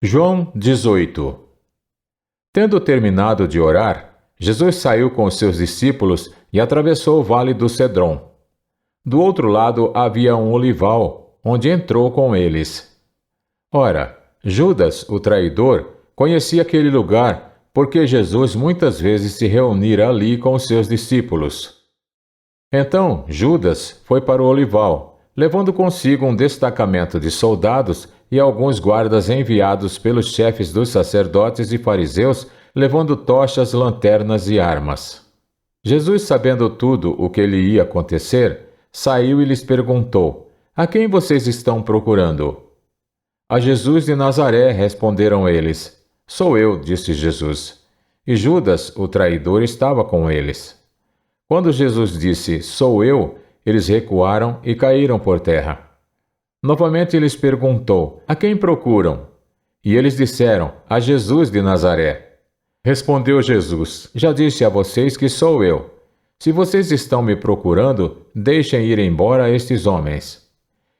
João 18. Tendo terminado de orar, Jesus saiu com os seus discípulos e atravessou o vale do Cedron. Do outro lado havia um olival, onde entrou com eles. Ora, Judas, o traidor, conhecia aquele lugar, porque Jesus muitas vezes se reunira ali com os seus discípulos. Então Judas foi para o olival, levando consigo um destacamento de soldados e alguns guardas enviados pelos chefes dos sacerdotes e fariseus, levando tochas, lanternas e armas. Jesus, sabendo tudo o que lhe ia acontecer, saiu e lhes perguntou: A quem vocês estão procurando? A Jesus de Nazaré, responderam eles. Sou eu, disse Jesus. E Judas, o traidor, estava com eles. Quando Jesus disse, Sou eu, eles recuaram e caíram por terra. Novamente lhes perguntou, A quem procuram? E eles disseram, A Jesus de Nazaré. Respondeu Jesus, Já disse a vocês que sou eu. Se vocês estão me procurando, deixem ir embora estes homens.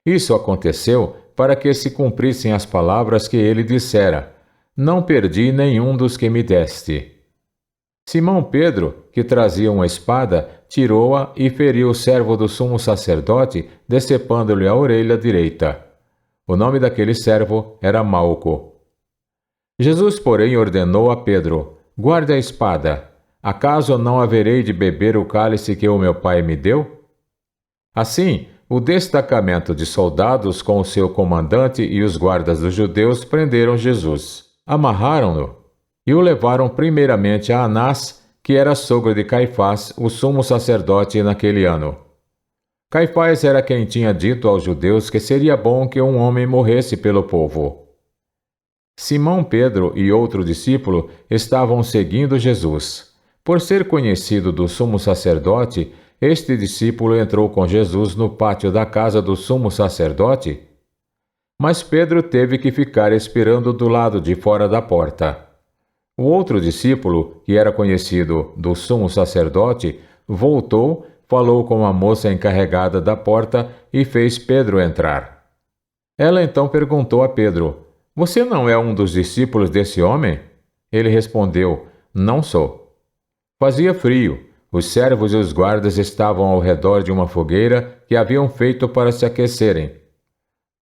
Isso aconteceu para que se cumprissem as palavras que ele dissera, Não perdi nenhum dos que me deste. Simão Pedro, que trazia uma espada, tirou-a e feriu o servo do sumo sacerdote, decepando-lhe a orelha direita. O nome daquele servo era Malco. Jesus, porém, ordenou a Pedro, Guarde a espada. Acaso não haverei de beber o cálice que o meu pai me deu? Assim, o destacamento de soldados com o seu comandante e os guardas dos judeus prenderam Jesus. Amarraram-no e o levaram primeiramente a Anás, que era sogro de Caifás, o sumo sacerdote naquele ano. Caifás era quem tinha dito aos judeus que seria bom que um homem morresse pelo povo. Simão Pedro e outro discípulo estavam seguindo Jesus. Por ser conhecido do sumo sacerdote, este discípulo entrou com Jesus no pátio da casa do sumo sacerdote. Mas Pedro teve que ficar esperando do lado de fora da porta. O outro discípulo, que era conhecido do sumo sacerdote, voltou, falou com a moça encarregada da porta e fez Pedro entrar. Ela então perguntou a Pedro, Você não é um dos discípulos desse homem? Ele respondeu, Não sou. Fazia frio. Os servos e os guardas estavam ao redor de uma fogueira que haviam feito para se aquecerem.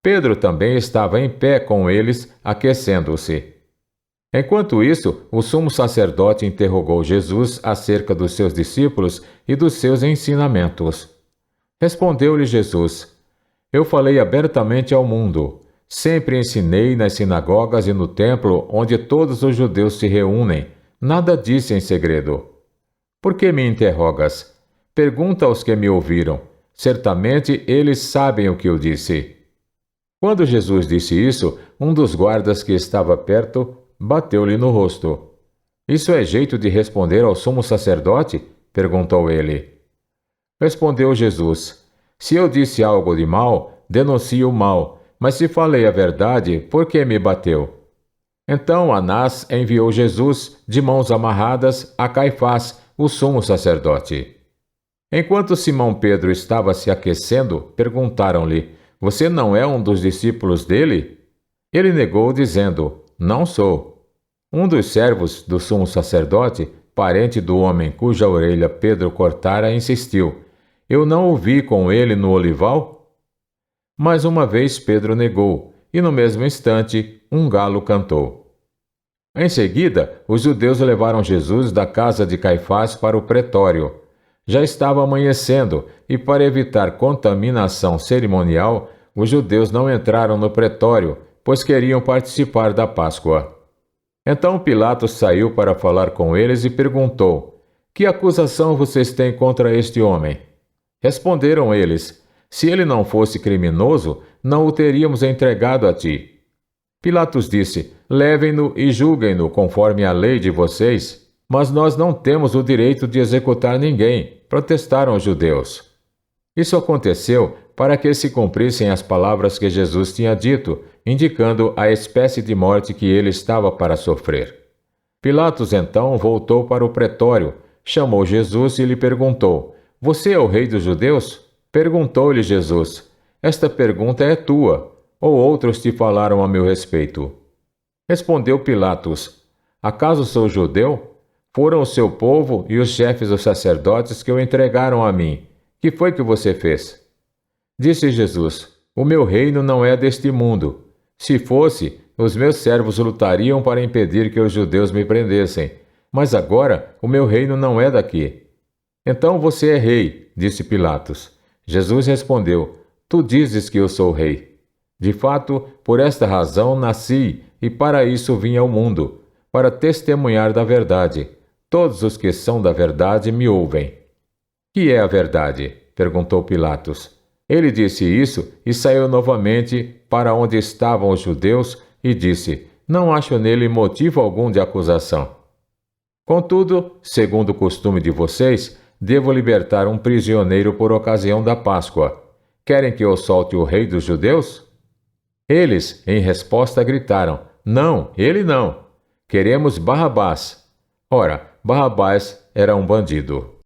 Pedro também estava em pé com eles, aquecendo-se. Enquanto isso, o sumo sacerdote interrogou Jesus acerca dos seus discípulos e dos seus ensinamentos. Respondeu-lhe Jesus, Eu falei abertamente ao mundo. Sempre ensinei nas sinagogas e no templo onde todos os judeus se reúnem. Nada disse em segredo. Por que me interrogas? Pergunta aos que me ouviram. Certamente eles sabem o que eu disse. Quando Jesus disse isso, um dos guardas que estava perto bateu-lhe no rosto. Isso é jeito de responder ao sumo sacerdote? Perguntou ele. Respondeu Jesus, Se eu disse algo de mal, denuncio o mal, mas se falei a verdade, por que me bateu? Então Anás enviou Jesus, de mãos amarradas, a Caifás, o sumo sacerdote. Enquanto Simão Pedro estava se aquecendo, perguntaram-lhe, Você não é um dos discípulos dele? Ele negou, dizendo, Não sou. Um dos servos do sumo sacerdote, parente do homem cuja orelha Pedro cortara, insistiu, Eu não o vi com ele no olival? Mais uma vez Pedro negou, e no mesmo instante um galo cantou. Em seguida, os judeus levaram Jesus da casa de Caifás para o pretório. Já estava amanhecendo, e para evitar contaminação cerimonial, os judeus não entraram no pretório, pois queriam participar da Páscoa. Então Pilatos saiu para falar com eles e perguntou, Que acusação vocês têm contra este homem? Responderam eles, Se ele não fosse criminoso, não o teríamos entregado a ti. Pilatos disse, Levem-no e julguem-no conforme a lei de vocês, mas nós não temos o direito de executar ninguém, protestaram os judeus. Isso aconteceu para que se cumprissem as palavras que Jesus tinha dito, indicando a espécie de morte que ele estava para sofrer. Pilatos então voltou para o pretório, chamou Jesus e lhe perguntou, Você é o rei dos judeus? Perguntou-lhe Jesus, Esta pergunta é tua, ou outros te falaram a meu respeito? Respondeu Pilatos: Acaso sou judeu? Foram o seu povo e os chefes dos sacerdotes que o entregaram a mim. Que foi que você fez? Disse Jesus: O meu reino não é deste mundo. Se fosse, os meus servos lutariam para impedir que os judeus me prendessem. Mas agora o meu reino não é daqui. Então você é rei, disse Pilatos. Jesus respondeu: Tu dizes que eu sou rei. De fato, por esta razão nasci e para isso vim ao mundo, para testemunhar da verdade. Todos os que são da verdade me ouvem. Que é a verdade? Perguntou Pilatos. Ele disse isso e saiu novamente para onde estavam os judeus e disse: Não acho nele motivo algum de acusação. Contudo, segundo o costume de vocês, devo libertar um prisioneiro por ocasião da Páscoa. Querem que eu solte o rei dos judeus? Eles, em resposta, gritaram: Não, ele não. Queremos Barrabás. Ora, Barrabás era um bandido.